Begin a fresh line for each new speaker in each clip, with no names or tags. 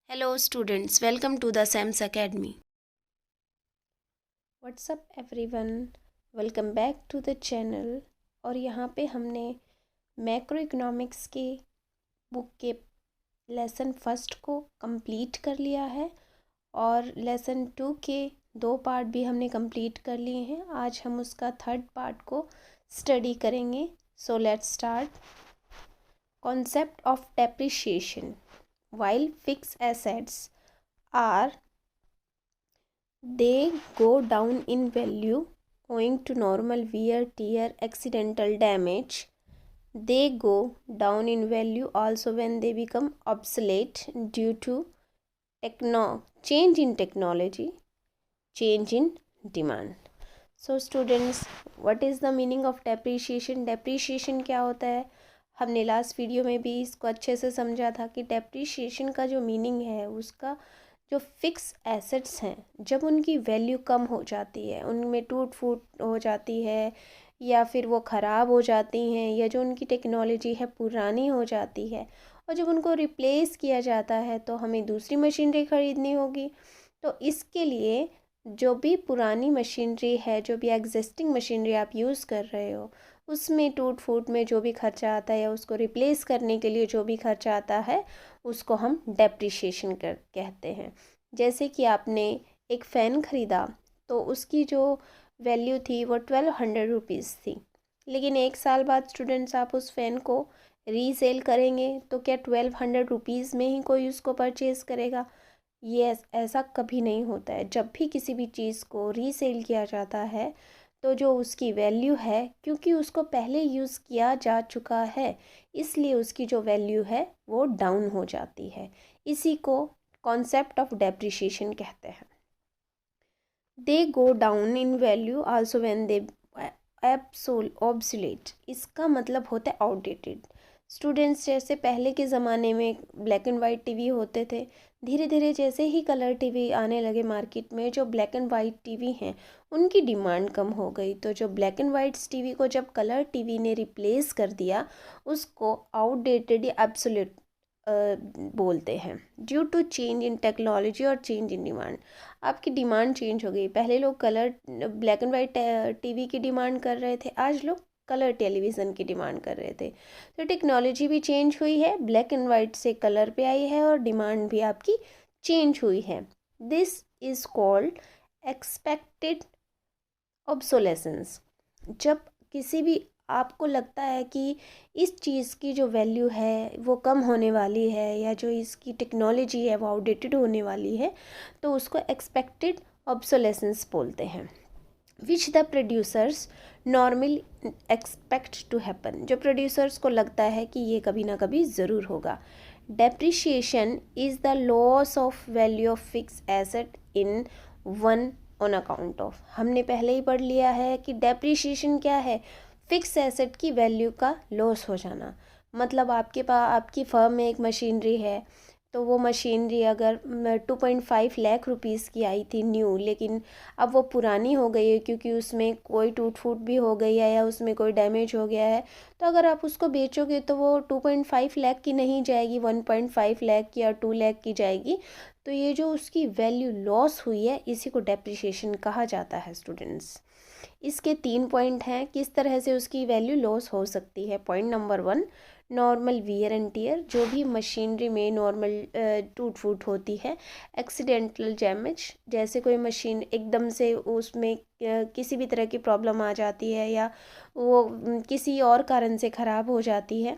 Hello students, welcome to the SAMS Academy.
What's up everyone, welcome back to the channel. और यहाँ पे हमने macro economics के book के लेसन फर्स्ट को कंप्लीट कर लिया है और लेसन टू के 2 पार्ट भी हमने कंप्लीट कर लिए हैं। आज हम उसका थर्ड पार्ट को स्टडी करेंगे। So let's start. Concept of depreciation. While fix assets are they go down in value owing to normal wear, tear, accidental damage. They go down in value also when they become obsolete due to change in technology, change in demand. So students, what is the meaning of depreciation? Depreciation क्या होता है? हमने last video में भी इसको अच्छे से समझा था कि डेप्रिशिएशन का जो मीनिंग है उसका जो फिक्स एसेट्स हैं जब उनकी वैल्यू कम हो जाती है, उनमें टूट फूट हो जाती है या फिर वो ख़राब हो जाती हैं या जो उनकी टेक्नोलॉजी है पुरानी हो जाती है और जब उनको रिप्लेस किया जाता है तो हमें दूसरी मशीनरी ख़रीदनी होगी। तो इसके लिए जो भी पुरानी मशीनरी है, जो भी एग्जिस्टिंग मशीनरी आप यूज़ कर रहे हो, उसमें टूट फूट में जो भी खर्चा आता है या उसको रिप्लेस करने के लिए जो भी खर्चा आता है उसको हम डेप्रिशिएशन कर कहते हैं। जैसे कि आपने एक फ़ैन ख़रीदा तो उसकी जो वैल्यू थी वो 1200 रुपीज़ थी, लेकिन 1 साल बाद स्टूडेंट्स आप उस फ़ैन को रीसेल करेंगे तो क्या 1200 रुपीज़ में ही कोई उसको परचेज़ करेगा? ये ऐसा कभी नहीं होता है। जब भी किसी भी चीज़ को रीसेल किया जाता है तो जो उसकी वैल्यू है, क्योंकि उसको पहले यूज़ किया जा चुका है, इसलिए उसकी जो वैल्यू है वो डाउन हो जाती है। इसी को कॉन्सेप्ट ऑफ डेप्रिशिएशन कहते हैं। They go down in value also when they obsolete. इसका मतलब होता है आउटडेटेड। स्टूडेंट्स, जैसे पहले के ज़माने में ब्लैक एंड वाइट टीवी होते थे, धीरे धीरे जैसे ही कलर टीवी आने लगे मार्केट में, जो ब्लैक एंड वाइट टीवी हैं उनकी डिमांड कम हो गई। तो जो ब्लैक एंड वाइट टीवी को जब कलर टीवी ने रिप्लेस कर दिया, उसको आउटडेटेड या एब्सोल्यूट बोलते हैं। Due to change in technology और चेंज इन डिमांड। आपकी डिमांड चेंज हो गई। पहले लोग colour black and white TV की डिमांड कर रहे थे, आज लोग कलर टेलीविज़न की डिमांड कर रहे थे। तो टेक्नोलॉजी भी चेंज हुई है, ब्लैक एंड वाइट से कलर पे आई है और डिमांड भी आपकी चेंज हुई है। This is called expected obsolescence. जब किसी भी आपको लगता है कि इस चीज़ की जो वैल्यू है वो कम होने वाली है या जो इसकी टेक्नोलॉजी है वो आउटडेटेड होने वाली है, तो उसको एक्सपेक्टेड ऑब्सोलेसेंस बोलते हैं। Which the producers normally expect to happen. जो प्रोड्यूसर्स को लगता है कि ये कभी ना कभी ज़रूर होगा। Depreciation is the loss of value of fix asset in one on account of. हमने पहले ही पढ़ लिया है कि डेप्रिशिएशन क्या है? फिक्स एसेट की वैल्यू का लॉस हो जाना। मतलब आपके पास आपकी फर्म में एक मशीनरी है, तो वो मशीनरी अगर 2.5 लाख रुपीज़ की आई थी न्यू, लेकिन अब वो पुरानी हो गई है क्योंकि उसमें कोई टूट फूट भी हो गई है या उसमें कोई डैमेज हो गया है, तो अगर आप उसको बेचोगे तो वो 2.5 लाख की नहीं जाएगी, 1.5 लाख की या 2 लाख की जाएगी। तो ये जो उसकी वैल्यू लॉस हुई है, इसी को डेप्रिशिएशन कहा जाता है स्टूडेंट्स। इसके 3 पॉइंट हैं किस तरह से उसकी वैल्यू लॉस हो सकती है। Point number 1, normal wear and tear. जो भी मशीनरी में नॉर्मल टूट फूट होती है। एक्सीडेंटल डैमेज, जैसे कोई मशीन एकदम से उसमें किसी भी तरह की प्रॉब्लम आ जाती है या वो किसी और कारण से ख़राब हो जाती है।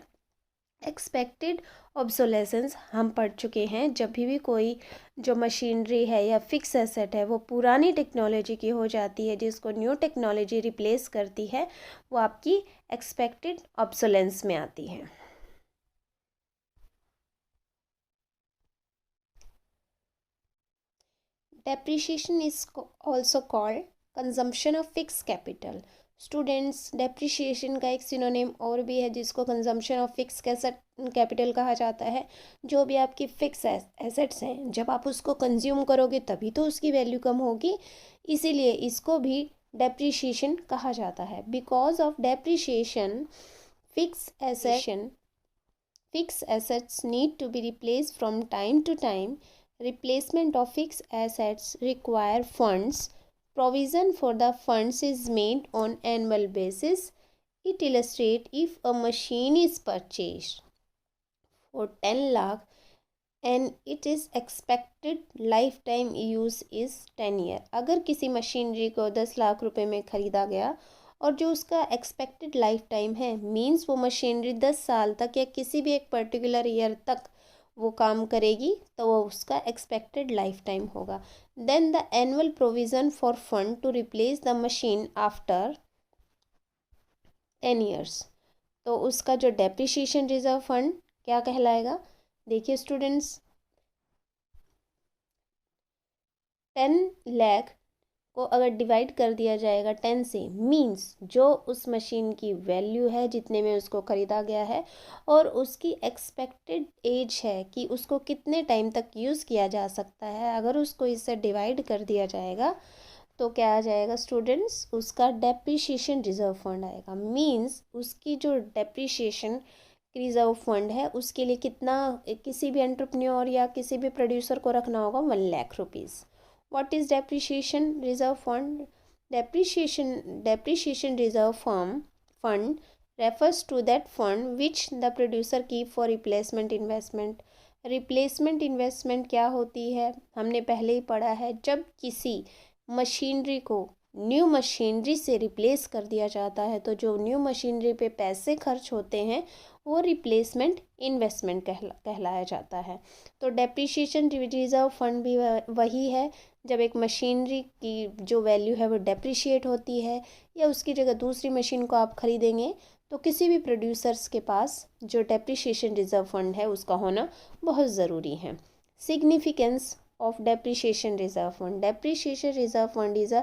एक्सपेक्टेड ऑब्सोलेसेंस हम पढ़ चुके हैं। जब भी कोई जो मशीनरी है या फिक्स एसेट है वो पुरानी टेक्नोलॉजी की हो जाती है, जिसको न्यू टेक्नोलॉजी रिप्लेस करती है, वो आपकी एक्सपेक्टेड ऑब्सोलेंस में आती है। Depreciation is also called consumption of fix capital. Students, depreciation का एक सिनोनिम और भी है जिसको कंजम्पशन ऑफ फिक्स कैपिटल कहा जाता है। जो भी आपकी फिक्स एसेट्स हैं, जब आप उसको कंज्यूम करोगे तभी तो उसकी वैल्यू कम होगी, इसीलिए इसको भी डेप्रिशिएशन कहा जाता है। Because of depreciation fix assets need to be replace from time to time Replacement of fixed assets require funds. Provision for the funds is made on annual basis. It illustrates if a machine is purchased for 10 lakh and it is expected lifetime use is 10 year. अगर किसी machinery को 10 लाख रुपए में ख़रीदा गया और जो उसका एक्सपेक्टेड लाइफ टाइम है, मीन्स वो मशीनरी 10 साल तक या किसी भी एक पर्टिकुलर ईयर तक वो काम करेगी, तो वो उसका एक्सपेक्टेड लाइफ टाइम होगा। Then the annual provision for fund to replace the machine after 10 years, तो उसका जो डेप्रिसिएशन रिजर्व फंड क्या कहलाएगा। देखिए स्टूडेंट्स, 10 लाख को अगर डिवाइड कर दिया जाएगा 10 से, मींस जो उस मशीन की वैल्यू है जितने में उसको ख़रीदा गया है और उसकी एक्सपेक्टेड एज है कि उसको कितने टाइम तक यूज़ किया जा सकता है, अगर उसको इससे डिवाइड कर दिया जाएगा तो क्या आ जाएगा स्टूडेंट्स, उसका डेप्रिसिएशन रिजर्व फंड आएगा। मींस उसकी जो डेप्रिसिएशन रिजर्व फंड है उसके लिए कितना किसी भी एंटरप्रेन्योर या किसी भी प्रोड्यूसर को रखना होगा, 1 lakh rupees. What is depreciation reserve fund? Depreciation reserve fund refers to that fund which the producer keep for replacement investment. Replacement investment क्या होती है, हमने पहले ही पढ़ा है। जब किसी मशीनरी को न्यू मशीनरी से रिप्लेस कर दिया जाता है तो जो न्यू मशीनरी पे पैसे खर्च होते हैं वो रिप्लेसमेंट इन्वेस्टमेंट कहलाया जाता है। तो डेप्रिसिएशन रिजर्व फंड भी वही है, जब एक मशीनरी की जो वैल्यू है वो डेप्रिशिएट होती है या उसकी जगह दूसरी मशीन को आप ख़रीदेंगे तो किसी भी प्रोड्यूसर्स के पास जो डेप्रिसिएशन रिजर्व फंड है उसका होना बहुत ज़रूरी है। Significance of depreciation reserve fund. Depreciation reserve fund is a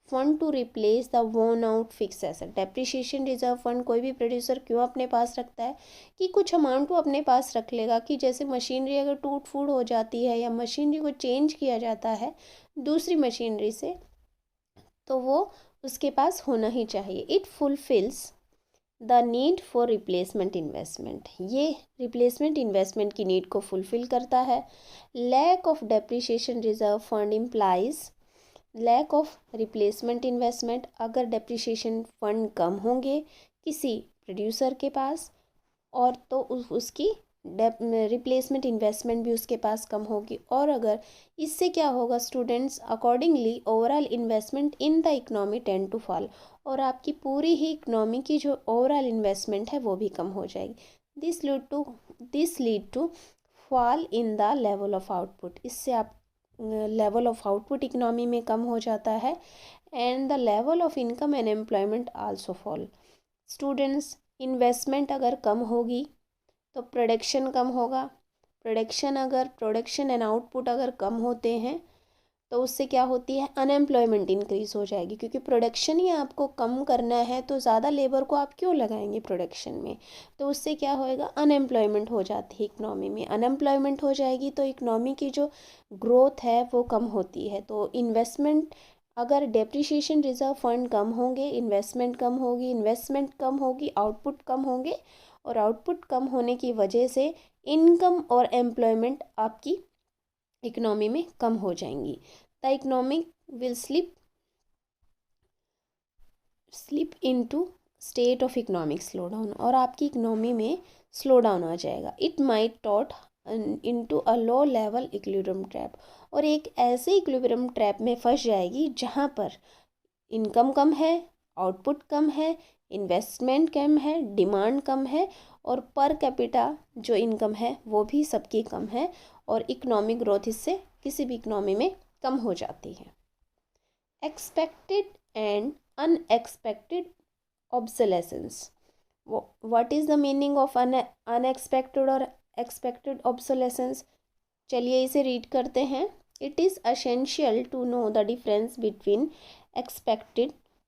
fund to replace the worn out fix asset. Depreciation reserve fund कोई भी प्रोड्यूसर क्यों अपने पास रखता है कि कुछ अमाउंट वो अपने पास रख लेगा कि जैसे मशीनरी अगर टूट फूट हो जाती है या मशीनरी को चेंज किया जाता है दूसरी मशीनरी से, तो वो उसके पास होना ही चाहिए। It fulfils the need for replacement investment. ये रिप्लेसमेंट इन्वेस्टमेंट की नीड को फुलफिल करता है। Lack of depreciation reserve fund implies lack of replacement investment. अगर डेप्रिसिएशन फंड कम होंगे किसी प्रोड्यूसर के पास और तो उसकी रिप्लेसमेंट इन्वेस्टमेंट भी उसके पास कम होगी, और अगर इससे क्या होगा students, accordingly overall investment in the economy tend to fall, और आपकी पूरी ही इकोनॉमी की जो ओवरऑल इन्वेस्टमेंट है वो भी कम हो जाएगी। This lead to fall in the level of output. इससे आप लेवल ऑफ आउटपुट इकोनॉमी में कम हो जाता है and the level of income and employment also fall. Students, investment अगर कम होगी तो प्रोडक्शन कम होगा। प्रोडक्शन एंड आउटपुट अगर कम होते हैं तो उससे क्या होती है, अनएम्प्लॉयमेंट इंक्रीज़ हो जाएगी, क्योंकि प्रोडक्शन ही आपको कम करना है तो ज़्यादा लेबर को आप क्यों लगाएंगे प्रोडक्शन में, तो उससे क्या होएगा, अनएम्प्लॉयमेंट हो जाती है इकनॉमी में। अनएम्प्लॉयमेंट हो जाएगी तो इकनॉमी की जो ग्रोथ है वो कम होती है। तो इन्वेस्टमेंट, अगर डेप्रिसिएशन रिजर्व फंड कम होंगे, इन्वेस्टमेंट कम होगी, आउटपुट कम होंगे, और आउटपुट कम होने की वजह से इनकम और एम्प्लॉयमेंट आपकी इकोनॉमी में कम हो जाएंगी। The economy will slip into state of economic slowdown, और आपकी इकोनॉमी में स्लो डाउन आ जाएगा। It might taught into a low level equilibrium trap, और एक ऐसे इक्विलिब्रियम ट्रैप में फंस जाएगी जहाँ पर इनकम कम है, आउटपुट कम है, इन्वेस्टमेंट कम है, डिमांड कम है, और पर कैपिटा जो इनकम है वो भी सबकी कम है, और इकोनॉमिक ग्रोथ इससे किसी भी इकोनॉमी में कम हो जाती है। Expected and unexpected obsolescence. What is the meaning of unexpected और एक्सपेक्टेड ऑब्सोलेसेंस? चलिए इसे रीड करते हैं। It is essential to know the difference between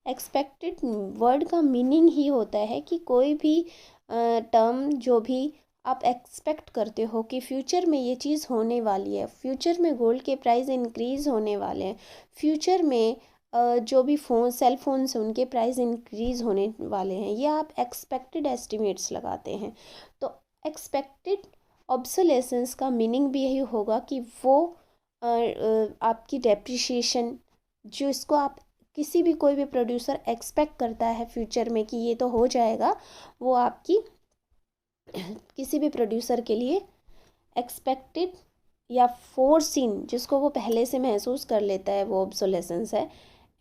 expected word का मीनिंग ही होता है कि कोई भी टर्म जो भी आप एक्सपेक्ट करते हो कि फ्यूचर में ये चीज़ होने वाली है, फ्यूचर में गोल्ड के प्राइस इंक्रीज़ होने वाले हैं, फ्यूचर में जो भी सेल फोन्स हैं उनके प्राइस इंक्रीज़ होने वाले हैं, ये आप एक्सपेक्टेड एस्टिमेट्स लगाते हैं। तो एक्सपेक्टेड ऑब्सोलेसेंस का मीनिंग भी यही होगा कि वो आपकी डेप्रिसिएशन, जो इसको आप किसी भी कोई भी प्रोड्यूसर एक्सपेक्ट करता है फ्यूचर में कि ये तो हो जाएगा, वो आपकी किसी भी प्रोड्यूसर के लिए एक्सपेक्टेड या फोरसीन, जिसको वो पहले से महसूस कर लेता है, वो ऑब्सोलेसेंस है।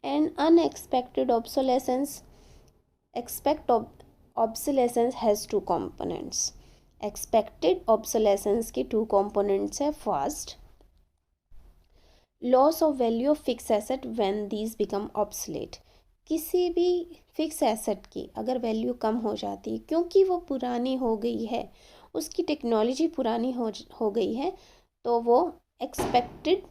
And unexpected obsolescence, expect obsolescence has two components. Expected obsolescence के टू कंपोनेंट्स है, first loss of value of fix asset when these become obsolete. किसी भी फिक्स एसेट की अगर वैल्यू कम हो जाती है क्योंकि वो पुरानी हो गई है, उसकी टेक्नोलॉजी पुरानी हो गई है, तो वो एक्सपेक्टेड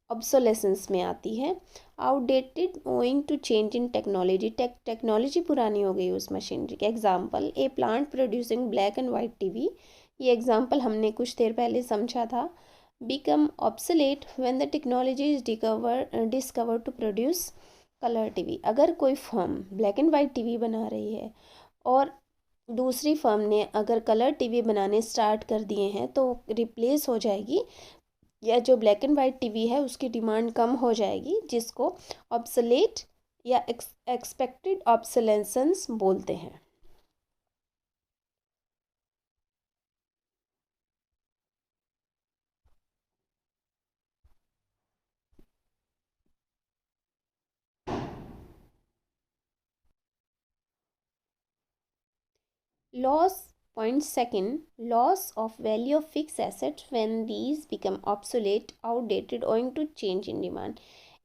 ऑब्सोलेसेंस में आती है। Outdated owing to change in technology, technology पुरानी हो गई उस मशीनरी के। Example, a plant producing black and white TV, ये एग्जांपल हमने कुछ देर पहले समझा था। become obsolete when the technology is discovered to produce color TV। अगर कोई firm black and white TV बना रही है और दूसरी फर्म ने अगर कलर टीवी बनाने स्टार्ट कर दिए हैं, तो रिप्लेस हो जाएगी, या जो ब्लैक एंड वाइट टीवी है उसकी डिमांड कम हो जाएगी, जिसको ऑब्सोलेट या एक्सपेक्टेड ऑब्सोलेसेंस बोलते हैं। Loss, point second, loss of value of fixed assets when these become obsolete, outdated owing to change in demand।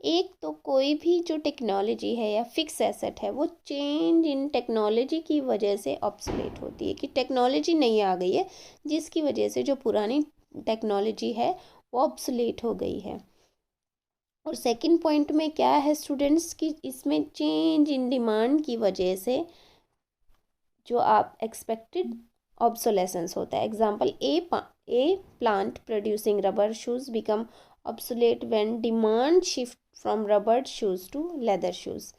एक तो कोई भी जो टेक्नोलॉजी है या फिक्स एसेट है, वो चेंज इन टेक्नोलॉजी की वजह से ऑब्सोलेट होती है, कि टेक्नोलॉजी नई आ गई है जिसकी वजह से जो पुरानी टेक्नोलॉजी है वो ऑब्सोलेट हो गई है। और सेकंड पॉइंट में क्या है स्टूडेंट्स, कि इसमें चेंज इन डिमांड की वजह से जो आप एक्सपेक्टेड ऑब्सोलेसेंस होता है। Example, a plant producing rubber shoes become obsolete when demand shift from rubber shoes to leather shoes.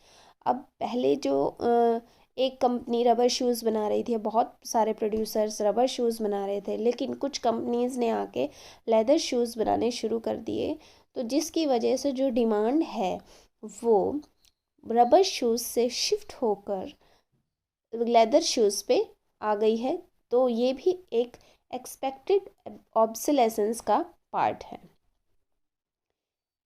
अब पहले जो एक कंपनी रबर शूज़ बना रही थी, बहुत सारे प्रोड्यूसर्स रबर शूज़ बना रहे थे, लेकिन कुछ कंपनीज़ ने आके लेदर शूज़ बनाने शुरू कर दिए, तो जिसकी वजह से जो डिमांड है वो रबर शूज़ से शिफ्ट होकर लेदर शूज़ पे आ गई है। तो ये भी एक एक्सपेक्टेड ऑब्सोलेसेंस का पार्ट है।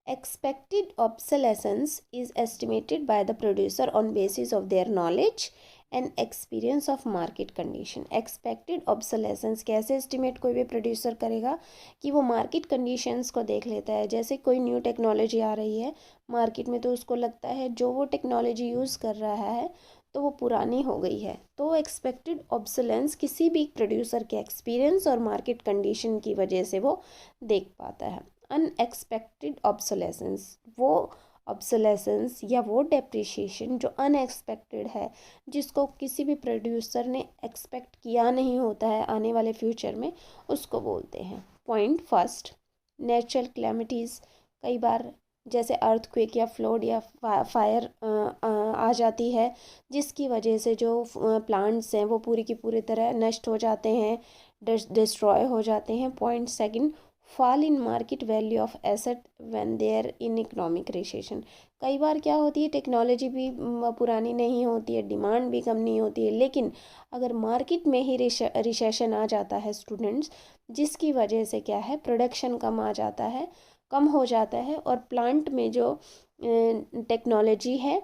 Expected obsolescence is estimated by the producer on basis of their knowledge and experience of market condition. Expected obsolescence कैसे एस्टिमेट कोई भी प्रोड्यूसर करेगा, कि वो मार्केट कंडीशंस को देख लेता है। जैसे कोई न्यू टेक्नोलॉजी आ रही है मार्केट में, तो उसको लगता है जो वो टेक्नोलॉजी यूज़ कर रहा है तो वो पुरानी हो गई है, तो एक्सपेक्टेड ऑब्सोलेंस किसी भी प्रोड्यूसर के एक्सपीरियंस और मार्केट कंडीशन की वजह से वो देख पाता है। अनएक्सपेक्टेड ऑब्सोलेसेंस, वो ऑब्सोलेसेंस या वो डेप्रिशिएशन जो अनएक्सपेक्टेड है, जिसको किसी भी प्रोड्यूसर ने एक्सपेक्ट किया नहीं होता है आने वाले फ्यूचर में, उसको बोलते हैं। पॉइंट फर्स्ट, नेचुरल कैलेमिटीज़, कई बार जैसे अर्थक्वेक या फ्लड या फायर आ जाती है, जिसकी वजह से जो प्लांट्स हैं वो पूरी की पूरी तरह नष्ट हो जाते हैं, डिस्ट्रॉय हो जाते हैं। Point second, fall in market value of asset when there in economic recession. कई बार क्या होती है, टेक्नोलॉजी भी पुरानी नहीं होती है, डिमांड भी कम नहीं होती है, लेकिन अगर मार्केट में ही रिसेशन आ जाता है स्टूडेंट्स, जिसकी वजह से क्या है, प्रोडक्शन कम हो जाता है और प्लांट में जो टेक्नोलॉजी है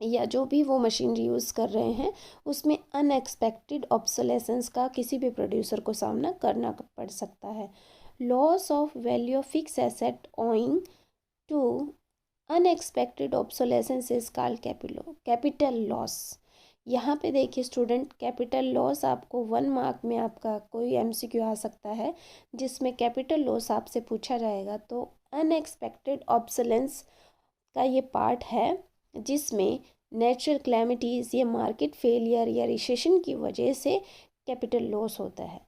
या जो भी वो मशीनरी यूज़ कर रहे हैं, उसमें अनएक्सपेक्टेड ऑब्सोलेसेंस का किसी भी प्रोड्यूसर को सामना करना पड़ सकता है। Loss of value of fix asset owing to unexpected obsolescence is called capital loss. यहाँ पे देखिए स्टूडेंट, कैपिटल लॉस आपको 1 मार्क में आपका कोई एमसीक्यू आ सकता है जिसमें कैपिटल लॉस आपसे पूछा जाएगा। तो अनएक्सपेक्टेड ऑब्सोलेंस का ये पार्ट है जिसमें नेचुरल कैलेमिटीज़ या मार्केट फेलियर या रिसेशन की वजह से कैपिटल लॉस होता है।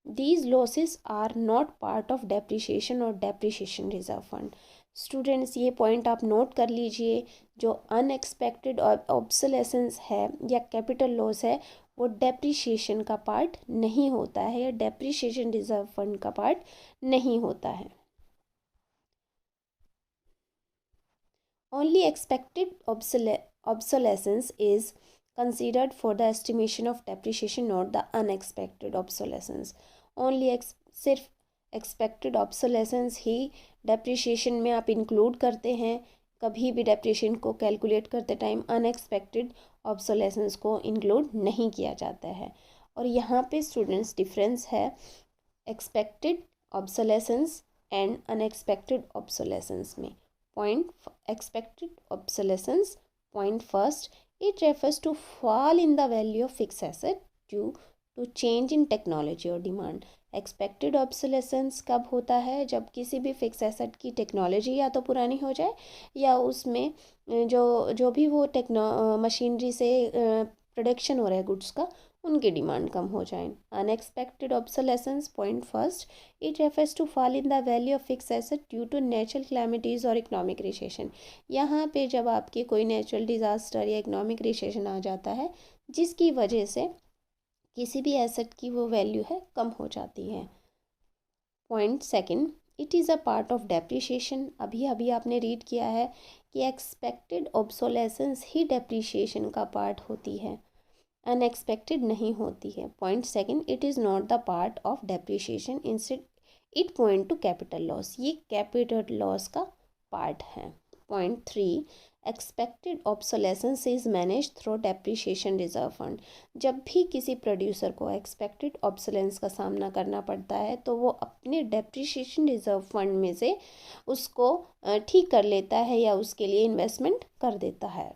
These losses are not part of depreciation और डेप्रिसिएशन रिजर्व फंड। स्टूडेंट्स, ये पॉइंट आप नोट कर लीजिए, जो अनएक्सपेक्टेड ऑब्सोलेसेंस है या कैपिटल लॉस है, वो डेप्रिसिएशन का पार्ट नहीं होता है या डेप्रिसिएशन रिजर्व फंड का पार्ट नहीं होता है। Only expected obsolescence is considered for the estimation of depreciation, not the unexpected obsolescence. Only सिर्फ एक्सपेक्टेड ऑब्सोलेसेंस ही डेप्रिशिएशन में आप इंक्लूड करते हैं। कभी भी डेप्रिशिएशन को कैलकुलेट करते टाइम अनएक्सपेक्टेड ऑब्सोलेसेंस को इंक्लूड नहीं किया जाता है। और यहाँ पे स्टूडेंट्स डिफरेंस है expected obsolescence and unexpected obsolescence में। Point expected obsolescence. Point first, it refers to fall in the value of fixed asset due to change in technology or demand. Expected obsolescence कब होता है? जब किसी भी fix asset की technology या तो पुरानी हो जाए या उसमें जो भी वो मशीनरी से प्रोडक्शन हो रहा है गुड्स का, उनकी डिमांड कम हो जाए। Unexpected obsolescence, point first, it refers to fall in the value of fix asset due to natural calamities और इकोनॉमिक रिसेशन। यहाँ पे जब आपके कोई नेचुरल डिज़ास्टर या इकोनॉमिक रिसेशन आ जाता है जिसकी वजह से किसी भी एसेट की वो वैल्यू है कम हो जाती है। Point second, it is a part of depreciation. अभी अभी आपने रीड किया है कि एक्सपेक्टेड ऑब्सोलेसेंस ही डेप्रिशिएशन का पार्ट होती है, अनएक्सपेक्टेड नहीं होती है। Point second, it is not the part of depreciation, instead it point two capital loss. ये कैपिटल लॉस का पार्ट है। Point three, expected obsolescence is manage through depreciation reserve fund. जब भी किसी प्रोड्यूसर को एक्सपेक्टेड ऑब्सोलेंस का सामना करना पड़ता है तो वो अपने डेप्रिशिएशन रिजर्व फंड में से उसको ठीक कर लेता है या उसके लिए इन्वेस्टमेंट कर देता है।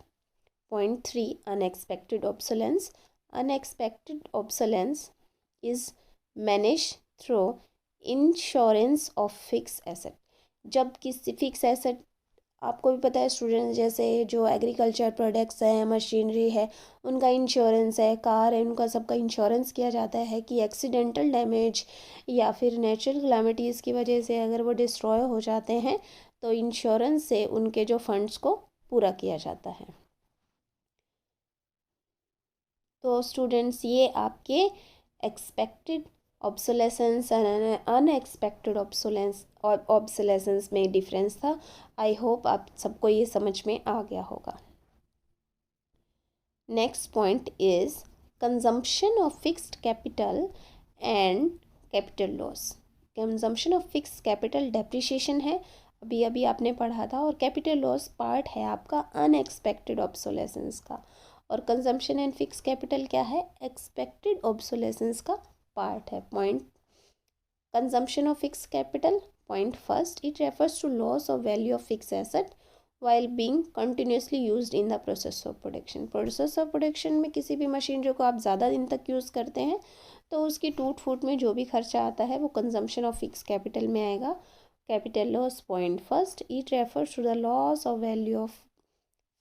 Point three, unexpected obsolescence. Unexpected obsolescence is manage through insurance of fix asset. जब किसी फिक्स एसेट, आपको भी पता है स्टूडेंट, जैसे जो एग्रीकल्चर प्रोडक्ट्स हैं, मशीनरी है, उनका इंश्योरेंस है, कार है, उनका सबका इंश्योरेंस किया जाता है कि एक्सीडेंटल डैमेज या फिर नेचुरल क्लैमिटीज़ की वजह से अगर वो डिस्ट्रॉय हो जाते हैं तो इंश्योरेंस से उनके जो फंड्स को पूरा किया जाता है। तो स्टूडेंट्स, ये आपके expected obsolescence and unexpected obsolescence में डिफरेंस था। आई होप आप सबको ये समझ में आ गया होगा। Next point is consumption of fixed capital and capital loss. Consumption of fixed capital depreciation है, अभी अभी आपने पढ़ा था, और कैपिटल लॉस पार्ट है आपका अनएक्सपेक्टेड ऑब्सोलेसेंस का। और कंजम्पशन एंड फिक्स कैपिटल क्या है? एक्सपेक्टेड ऑब्सोलेसेंस का पार्ट है। Point, consumption of fix capital, point first, it refers to loss of value of fix asset while being continuously used in the process of production. Process of production में किसी भी machinery को आप ज़्यादा दिन तक यूज़ करते हैं तो उसकी टूट फूट में जो भी खर्चा आता है वो कंजम्पशन ऑफ फिक्स कैपिटल में आएगा। Capital loss, point first, it refers to the loss of value of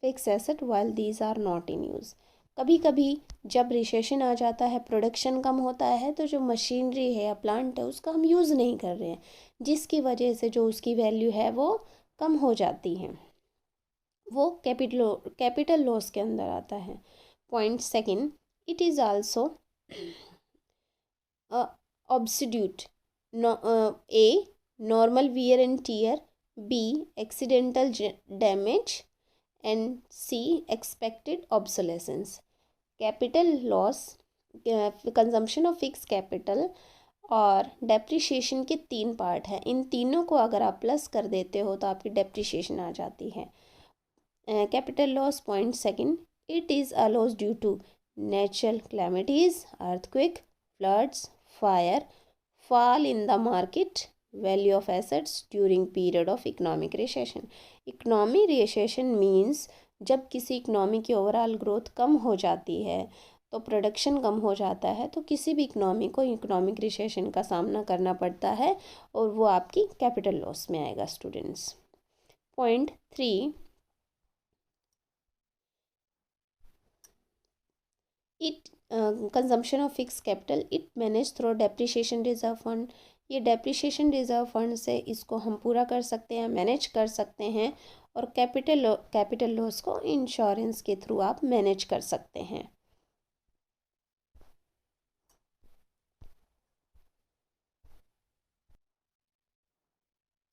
fix asset while these are not in use. कभी कभी जब रिसेशन आ जाता है, प्रोडक्शन कम होता है, तो जो मशीनरी है या प्लांट है उसका हम यूज़ नहीं कर रहे हैं, जिसकी वजह से जो उसकी वैल्यू है वो कम हो जाती है, वो कैपिटल लॉस के अंदर आता है। Point second, it is also obsolete, A normal wear and tear, B accidental damage, and C expected obsolescence. Capital loss, consumption of fix capital और डेप्रिशिएशन के तीन पार्ट हैं। इन तीनों को अगर आप प्लस कर देते हो तो आपकी डेप्रिशिएशन आ जाती है। Capital loss, point second, it is a loss due to natural calamities, earthquake, floods, fire, fall in the market value of assets during period of economic recession. Economic recession means जब किसी economy की overall growth कम हो जाती है तो production कम हो जाता है, तो किसी भी इकोनॉमी को इकोनॉमिक रिसेशन का सामना करना पड़ता है और वो आपकी कैपिटल लॉस में आएगा students. Point three, it consumption of fix capital, it manage through depreciation reserve fund. ये डेप्रिशिएशन रिजर्व फंड से इसको हम पूरा कर सकते हैं, मैनेज कर सकते हैं, और कैपिटल लॉस को इंश्योरेंस के थ्रू आप मैनेज कर सकते हैं।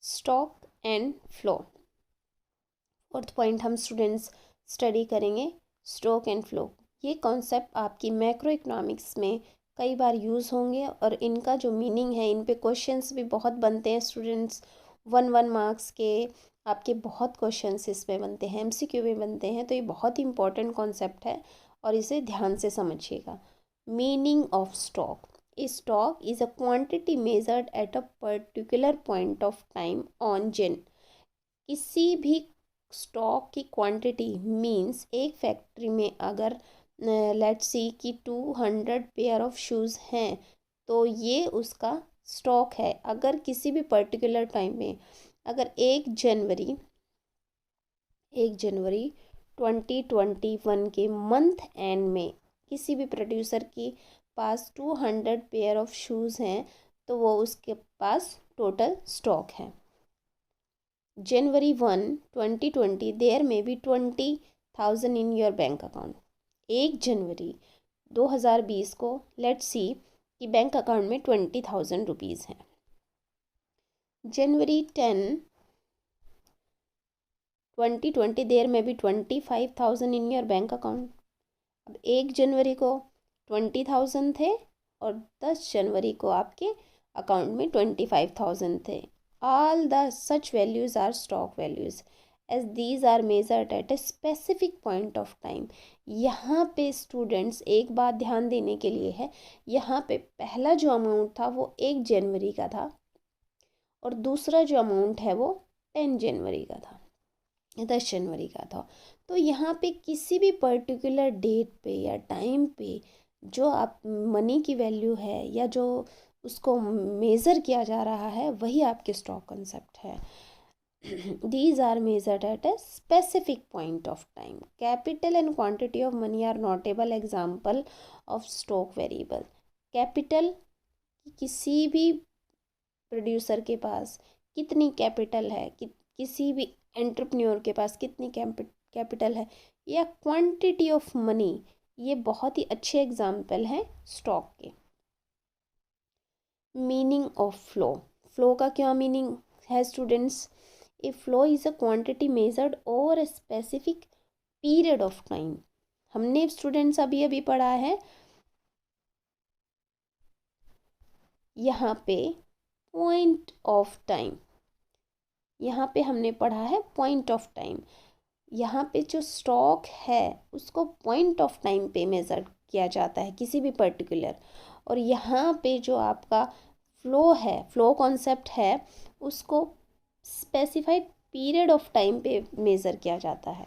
Stock and flow. Fourth point हम स्टूडेंट्स स्टडी करेंगे स्टॉक एंड फ्लो। ये कॉन्सेप्ट आपकी मैक्रो इकोनॉमिक्स में कई बार यूज़ होंगे और इनका जो मीनिंग है, इन पे क्वेश्चंस भी बहुत बनते हैं स्टूडेंट्स। 1 मार्क्स के आपके बहुत क्वेश्चंस इसमें बनते हैं, एमसीक्यू में बनते हैं। तो ये बहुत ही इंपॉर्टेंट कॉन्सेप्ट है और इसे ध्यान से समझिएगा। Meaning of stock. Stock is a quantity measured at a particular point of time on जिन। किसी भी स्टॉक की क्वांटिटी मीन्स एक फैक्ट्री में अगर लेट्स सी कि 200 पेयर ऑफ शूज़ हैं तो ये उसका स्टॉक है। अगर किसी भी पर्टिकुलर टाइम में, अगर 1 जनवरी 2021 के मंथ एंड में किसी भी प्रोड्यूसर की पास 200 पेयर ऑफ शूज़ हैं तो वो उसके पास टोटल स्टॉक है। January 1, 2020 there may be 20,000 in your bank account. 1 जनवरी 2020 को लेट्स सी कि बैंक अकाउंट में 20,000 रुपीज़ हैं। January 10, 2020 देयर में भी 25,000 इन योर बैंक अकाउंट। अब 1 जनवरी को 20,000 थे और 10 जनवरी को आपके अकाउंट में 25,000 थे। All the such values are stock values as these are measured at a specific point of time। यहाँ पे स्टूडेंट्स एक बात ध्यान देने के लिए है, यहाँ पे पहला जो अमाउंट था वो 1 जनवरी का था और दूसरा जो अमाउंट है वो 10 जनवरी का था, 10 जनवरी का था। तो यहाँ पे किसी भी पर्टिकुलर डेट पे या टाइम पे जो आप मनी की वैल्यू है या जो उसको मेज़र किया जा रहा है वही आपके स्टॉक कंसेप्ट है। These are measured at a specific point of time. Capital and quantity of money are notable example of stock variable. Capital, किसी भी प्रोड्यूसर के पास कितनी कैपिटल है, किसी भी एंटरप्रेन्योर के पास कितनी कैपिटल है, या क्वांटिटी ऑफ मनी, ये बहुत ही अच्छे एग्जाम्पल हैं स्टॉक के। Meaning of flow. फ्लो का क्या मीनिंग है students? A flow is a quantity measured over a specific period of time. हमने स्टूडेंट्स अभी अभी पढ़ा है यहाँ पे पॉइंट ऑफ टाइम, यहाँ पे हमने पढ़ा है पॉइंट ऑफ टाइम। यहाँ पे जो स्टॉक है उसको पॉइंट ऑफ टाइम पे मेज़र किया जाता है किसी भी पर्टिकुलर, और यहाँ पे जो आपका फ्लो है, फ्लो कॉन्सेप्ट है, उसको स्पेसिफाइड पीरियड ऑफ टाइम पे मेज़र किया जाता है।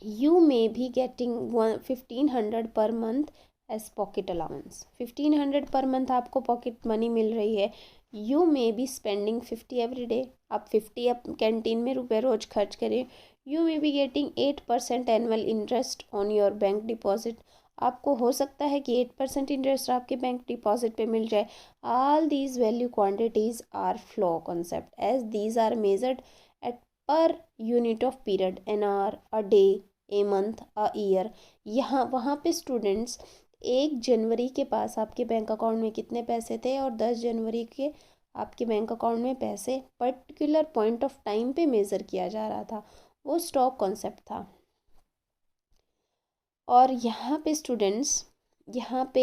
You may be getting 1500 per month as pocket allowance. 1500 per month आपको पॉकेट मनी मिल रही है। You may be spending 50 every day. आप 50 आप कैंटीन में रुपए रोज़ खर्च करें। You may be getting 8% annual interest on your bank deposit. आपको हो सकता है कि 8% इंटरेस्ट आपके बैंक डिपॉजिट पे मिल जाए। All these value quantities are flow concept as these are measured at per unit of period, an hour, a day, a month, a year. यहाँ वहाँ पे स्टूडेंट्स 1 जनवरी के पास आपके बैंक अकाउंट में कितने पैसे थे और 10 जनवरी के आपके बैंक अकाउंट में पैसे पर्टिकुलर पॉइंट ऑफ टाइम पे मेज़र किया जा रहा था, वो स्टॉक कॉन्सेप्ट था। और यहाँ पे स्टूडेंट्स, यहाँ पे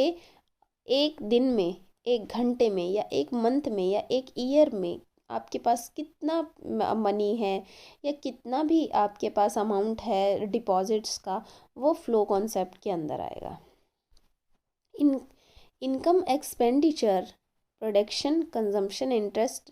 एक दिन में, एक घंटे में, या एक मंथ में, या एक ईयर में आपके पास कितना मनी है या कितना भी आपके पास अमाउंट है डिपॉजिट्स का, वो फ्लो कॉन्सेप्ट के अंदर आएगा। Income, expenditure, production, consumption, interest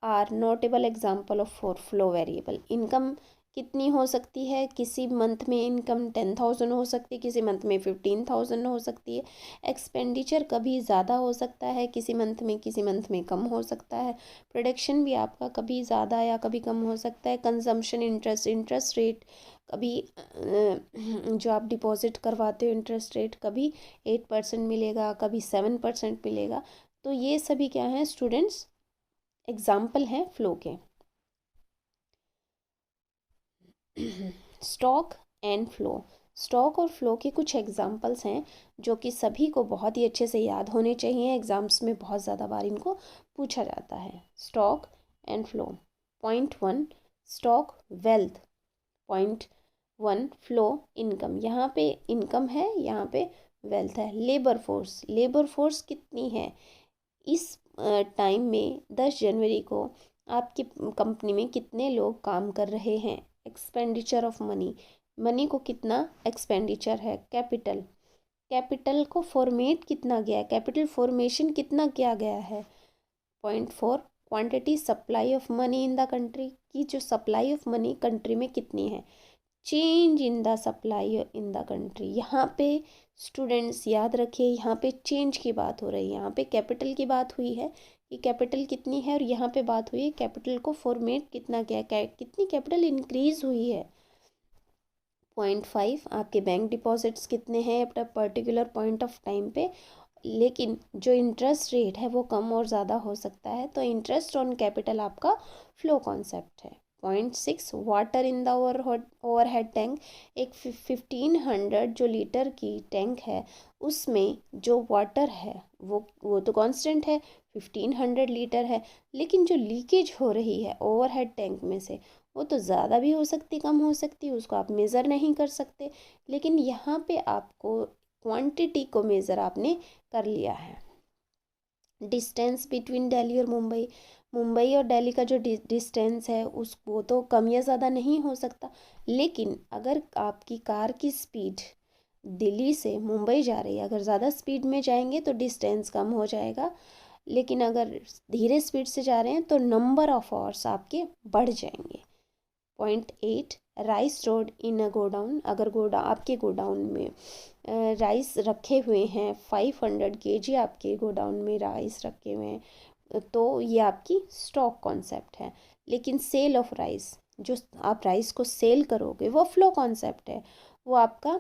are notable example of for flow variable. Income कितनी हो सकती है? किसी मंथ में इनकम 10,000 हो सकती है, किसी मंथ में 15,000 हो सकती है। एक्सपेंडिचर कभी ज़्यादा हो सकता है किसी मंथ में कम हो सकता है। प्रोडक्शन भी आपका कभी ज़्यादा या कभी कम हो सकता है। कंजम्पशन, इंटरेस्ट रेट, कभी जो आप डिपॉजिट करवाते हो इंटरेस्ट रेट कभी 8% मिलेगा, कभी 7% मिलेगा। तो ये सभी क्या हैं स्टूडेंट्स? एग्जाम्पल हैं फ्लो के। Stock and flow. स्टॉक और फ्लो के कुछ एग्जाम्पल्स हैं जो कि सभी को बहुत ही अच्छे से याद होने चाहिए। एग्ज़ाम्स में बहुत ज़्यादा बार इनको पूछा जाता है। Stock and flow. Point 1, stock wealth. Point 1 flow income, यहाँ पे इनकम है, यहाँ पे वेल्थ है। लेबर फोर्स कितनी है इस टाइम में 10 जनवरी को आपकी कंपनी में कितने लोग काम कर रहे हैं। एक्सपेंडिचर ऑफ मनी को कितना एक्सपेंडिचर है। कैपिटल को फॉर्मेट कितना गया है, कैपिटल फॉर्मेशन कितना किया गया है। Point 4 quantity supply of money in the country, की जो सप्लाई ऑफ मनी कंट्री में कितनी है। Change in the supply in the country, यहाँ पे स्टूडेंट्स याद रखिए, यहाँ पे चेंज की बात हो रही है, यहाँ पे कैपिटल की बात हुई है कि कैपिटल कितनी है, और यहाँ पे बात हुई है कैपिटल को फॉर्मेट कितना किया है, कितनी कैपिटल इंक्रीज हुई है। पॉइंट 5 आपके बैंक डिपॉजिट्स कितने हैं eight a particular point of time पे, लेकिन जो इंटरेस्ट रेट है वो कम और ज़्यादा हो सकता है, तो इंटरेस्ट ऑन कैपिटल आपका फ्लो कॉन्सेप्ट है। Point 6 water in the overhead tank, एक 1500 जो लीटर की टैंक है उसमें जो वाटर है वो तो कांस्टेंट है, 1500 लीटर है, लेकिन जो लीकेज हो रही है ओवरहेड टैंक में से वो तो ज़्यादा भी हो सकती, कम हो सकती, उसको आप मेज़र नहीं कर सकते, लेकिन यहाँ पे आपको क्वांटिटी को मेज़र आपने कर लिया है। डिस्टेंस बिटवीन दिल्ली और मुंबई और दिल्ली का जो डिस्टेंस है वो तो कम या ज़्यादा नहीं हो सकता, लेकिन अगर आपकी कार की स्पीड दिल्ली से मुंबई जा रही है, अगर ज़्यादा स्पीड में जाएंगे तो डिस्टेंस कम हो जाएगा, लेकिन अगर धीरे स्पीड से जा रहे हैं तो नंबर ऑफ आवर्स आपके बढ़ जाएंगे। Point 8 rice stored in a godown, अगर आपके गोडाउन में राइस रखे हुए हैं 500 kg, आपके गोडाउन में राइस रखे हुए हैं, तो ये आपकी स्टॉक कॉन्सेप्ट है। लेकिन सेल ऑफ राइस, जो आप राइस को सेल करोगे वो फ्लो कॉन्सेप्ट है, वो आपका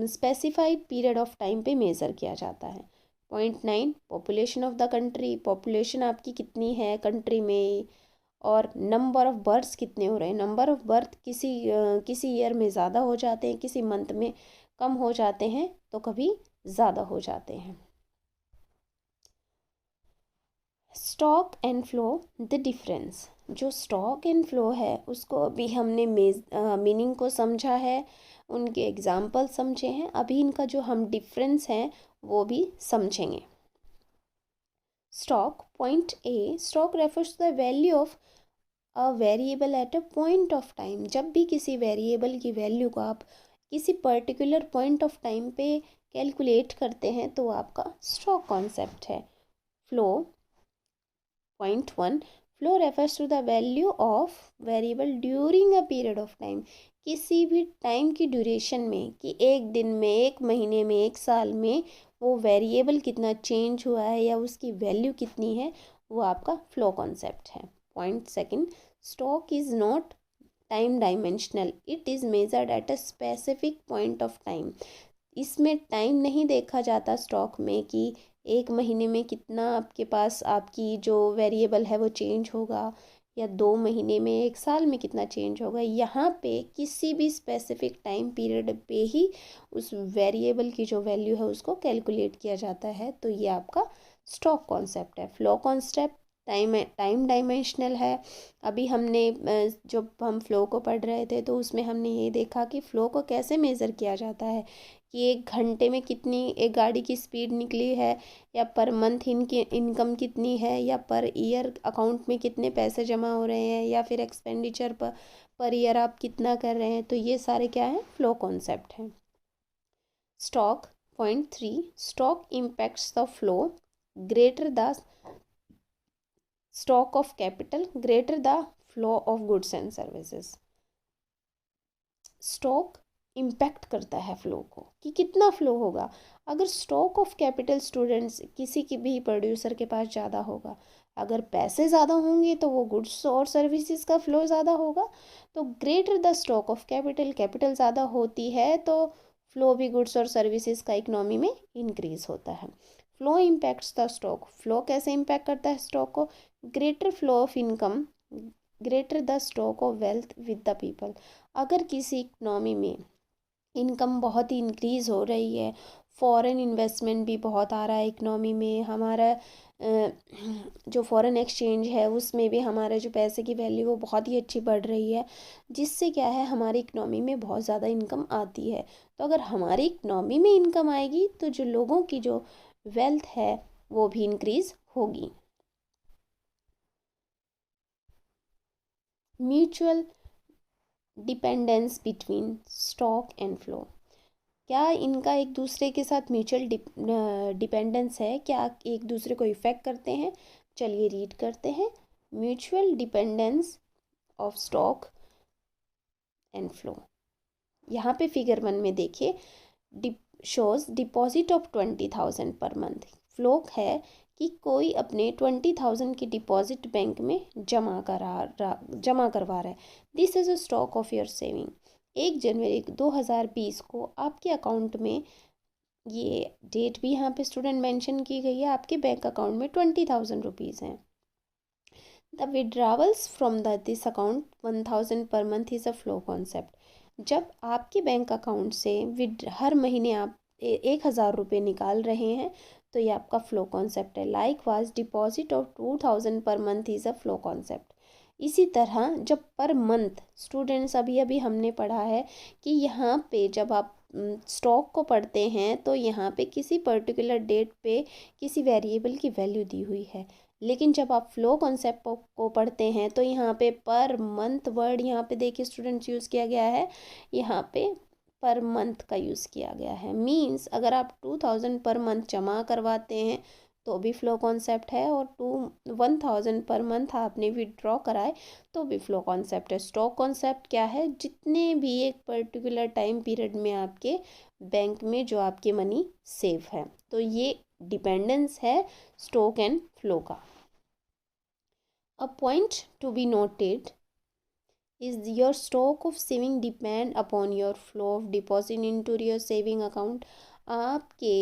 स्पेसिफाइड पीरियड ऑफ टाइम पे मेज़र किया जाता है। Point 9 population of the country, population आपकी कितनी है कंट्री में, और नंबर ऑफ़ बर्थ्स कितने हो रहे हैं। नंबर ऑफ़ बर्थ किसी ईयर में ज़्यादा हो जाते हैं, किसी मंथ में कम हो जाते हैं, तो कभी ज़्यादा हो जाते हैं। Stock and flow the difference, जो स्टॉक एंड फ्लो है उसको अभी हमने मीनिंग को समझा है, उनके एग्जाम्पल समझे हैं, अभी इनका जो हम डिफरेंस हैं वो भी समझेंगे। Stock point A, stock refers to the value of a variable at a point of time, जब भी किसी वेरिएबल की वैल्यू को आप किसी पर्टिकुलर पॉइंट ऑफ टाइम पे कैलकुलेट करते हैं तो आपका स्टॉक कॉन्सेप्ट है। Flow point 1 flow refers to the value of variable during a period of time, किसी भी टाइम की ड्यूरेशन में, कि एक दिन में, एक महीने में, एक साल में वो वेरिएबल कितना चेंज हुआ है या उसकी वैल्यू कितनी है, वो आपका फ्लो कॉन्सेप्ट है। Point second stock is not time dimensional, it is measured at a specific point of time, इसमें टाइम नहीं देखा जाता स्टॉक में कि एक महीने में कितना आपके पास आपकी जो वेरिएबल है वो चेंज होगा, या 2 महीने में, एक साल में कितना चेंज होगा। यहाँ पे किसी भी स्पेसिफिक टाइम पीरियड पे ही उस वेरिएबल की जो वैल्यू है उसको कैलकुलेट किया जाता है, तो ये आपका स्टॉक कॉन्सेप्ट है। फ्लो कॉन्सेप्ट टाइम डायमेंशनल है। अभी हमने जब हम फ्लो को पढ़ रहे थे तो उसमें हमने ये देखा कि फ़्लो को कैसे मेज़र किया जाता है, कि एक घंटे में कितनी एक गाड़ी की स्पीड निकली है, या पर मंथ इनकी इनकम कितनी है, या पर ईयर अकाउंट में कितने पैसे जमा हो रहे हैं, या फिर एक्सपेंडिचर पर ईयर आप कितना कर रहे हैं, तो ये सारे क्या हैं, फ्लो कॉन्सेप्ट हैं। Stock point 3 stock impacts the flow greater the stock of capital greater the flow of goods and services. Stock impact करता है फ्लो को, कि कितना फ्लो होगा। अगर स्टॉक ऑफ कैपिटल स्टूडेंट्स किसी की भी प्रोड्यूसर के पास ज़्यादा होगा, अगर पैसे ज़्यादा होंगे तो वो गुड्स और सर्विसेज का फ्लो ज़्यादा होगा। तो greater the stock of capital, capital ज़्यादा होती है तो फ्लो भी गुड्स और सर्विसेज का इकनॉमी में इंक्रीज होता है। Flow impacts the stock, flow कैसे इम्पैक्ट करता है स्टॉक को, greater flow of income greater the stock of wealth with the people, अगर किसी इकनॉमी में इनकम बहुत ही इंक्रीज़ हो रही है, फॉरेन इन्वेस्टमेंट भी बहुत आ रहा है इकनॉमी में, हमारा जो फॉरेन एक्सचेंज है उसमें भी हमारे जो पैसे की वैल्यू वो बहुत ही अच्छी बढ़ रही है, जिससे क्या है हमारी इकनॉमी में बहुत ज़्यादा इनकम आती है। तो अगर हमारी इकनॉमी में इनकम आएगी तो जो लोगों की जो वेल्थ है वो भी इंक्रीज होगी। Mutual dependence between stock and flow, क्या इनका एक दूसरे के साथ म्यूचुअल डिपेंडेंस है, क्या एक दूसरे को इफ़ेक्ट करते हैं? चलिए रीड करते हैं। Mutual dependence of stock and flow, यहाँ पे फिगर 1 में देखिए, shows deposit of 20,000 per month. Flow है कि कोई अपने 20,000 की डिपॉजिट बैंक में जमा करवा रहा है। This is a stock of your saving. 1 जनवरी 2020 को आपके अकाउंट में, ये डेट भी यहाँ पे स्टूडेंट मेंशन की गई है, आपके बैंक अकाउंट में 20,000 रुपीज़ हैं। The withdrawals from this account 1,000 per month is a flow concept. जब आपके बैंक अकाउंट से हर महीने आप 1,000 रुपये निकाल रहे हैं तो ये आपका फ्लो कॉन्सेप्ट है। लाइक वाज डिपॉजिट ऑफ 2,000 पर month is a flow concept. इसी तरह जब पर मंथ, स्टूडेंट्स अभी अभी हमने पढ़ा है कि यहाँ पे जब आप स्टॉक को पढ़ते हैं तो यहाँ पे किसी पर्टिकुलर डेट पे किसी वेरिएबल की वैल्यू दी हुई है, लेकिन जब आप फ्लो कॉन्सेप्ट को पढ़ते हैं तो यहाँ पे पर मंथ वर्ड यहाँ पे देखिए स्टूडेंट्स यूज़ किया गया है, यहाँ पे पर मंथ का यूज़ किया गया है। मींस अगर आप 2,000 पर मंथ जमा करवाते हैं तो भी फ्लो कॉन्सेप्ट है, और 1,000 पर मंथ आपने विड्रॉ कराए तो भी फ्लो कॉन्सेप्ट है। स्टॉक कॉन्सेप्ट क्या है? जितने भी एक पर्टिकुलर टाइम पीरियड में आपके बैंक में जो आपके मनी सेव है, तो ये डिपेंडेंस है स्टॉक एंड फ्लो का। A point to be noted is your stock of saving depend upon your flow of deposit into your saving account। आपके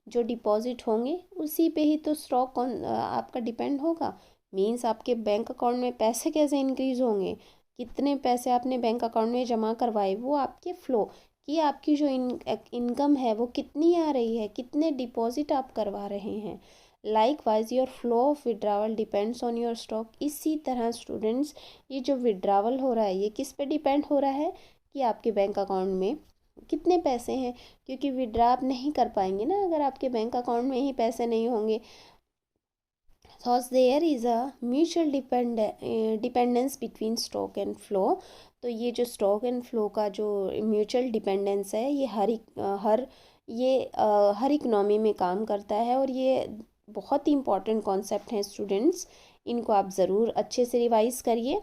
जो डिपॉजिट होंगे उसी पे ही तो स्टॉक आपका डिपेंड होगा। मींस आपके बैंक अकाउंट में पैसे कैसे इंक्रीज होंगे, कितने पैसे आपने बैंक अकाउंट में जमा करवाए, वो आपके फ्लो कि आपकी जो इनकम है वो कितनी आ रही है, कितने डिपॉजिट आप करवा रहे हैं। Like wise your flow of withdrawal depends on your stock. इसी तरह स्टूडेंट्स, ये जो विड्रावल हो रहा है ये किस पे डिपेंड हो रहा है कि आपके बैंक अकाउंट में कितने पैसे हैं, क्योंकि विड्रा आप नहीं कर पाएंगे ना अगर आपके बैंक अकाउंट में ही पैसे नहीं होंगे। Thus there is a mutual dependence between stock and flow. तो ये जो स्टॉक एंड फ्लो का जो म्यूचुअल डिपेंडेंस है ये हर इकनॉमी में काम करता है, और ये बहुत ही इंपॉर्टेंट कॉन्सेप्ट हैं स्टूडेंट्स, इनको आप ज़रूर अच्छे से रिवाइज करिए।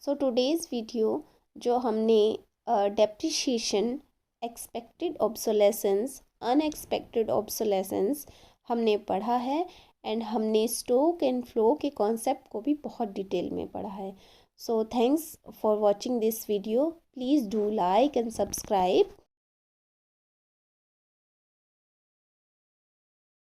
सो टुडेज़ वीडियो जो हमने depreciation, expected obsolescence, unexpected obsolescence हमने पढ़ा है, एंड हमने स्टॉक एंड फ्लो के कॉन्सेप्ट को भी बहुत डिटेल में पढ़ा है। So thanks for watching this video. Please do like and subscribe.